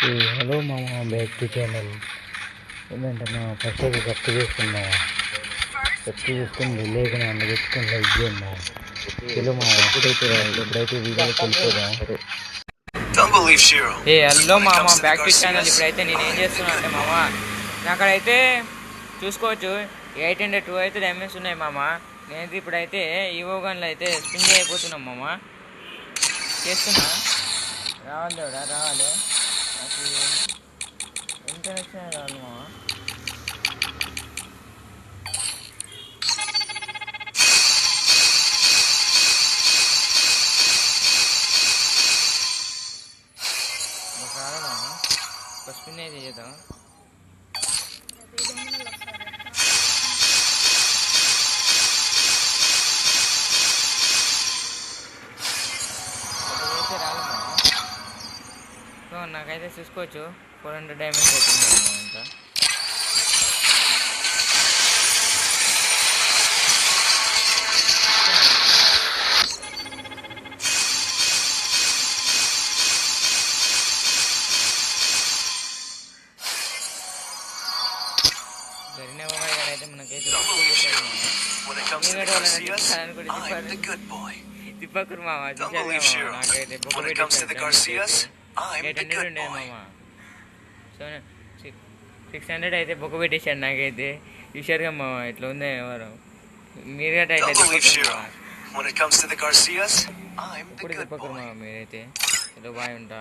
Hello మామ, back to channel. ఏంటంటే మా ఫస్ట్ అయితే కప్పు చేసుకున్నా, కప్పు చేసుకుని లేకుండా అందజెట్టుకుని లైక్ చేయండి. హలో మా ఎప్పుడైతే వీడియోకి వెళ్ళిపోదాం. హలో మామ, బ్యాక్ టు ఛానల్. ఇప్పుడైతే నేను ఏం చేస్తున్నా అంటే మామ, నాకైతే చూసుకోవచ్చు 802 అయితే డైమండ్స్ ఉన్నాయి మామ. నేనైతే ఇప్పుడైతే ఈవో గన్లు అయితే స్పిన్ అయిపోతున్నాం మామ. చేస్తున్నా, రావాలి దేవుడా రావాలి. నాకు ఇంటర్నేషనల్ రావాలి మామ. రావాలి మామ, ఒక స్పిన్ అయితే చేద్దాం. అయితే రాలి మామ. సో నాకైతే చూసుకోవచ్చు 400 డైమండ్స్ అవుతుంది ఇంకా. అయితే మనకైతే తిప్పకురు మామ. నాకైతే బొక్క ఉండే మామ. సో 600 అయితే బొక్క పెట్టేశాడు నాకైతే. చూశారుగా మామ ఇట్లా ఉంది ఎవరు మీరు గట్ట అయితే తిప్పకురు మామ. మీరైతే ఏదో బాగా ఉంటా.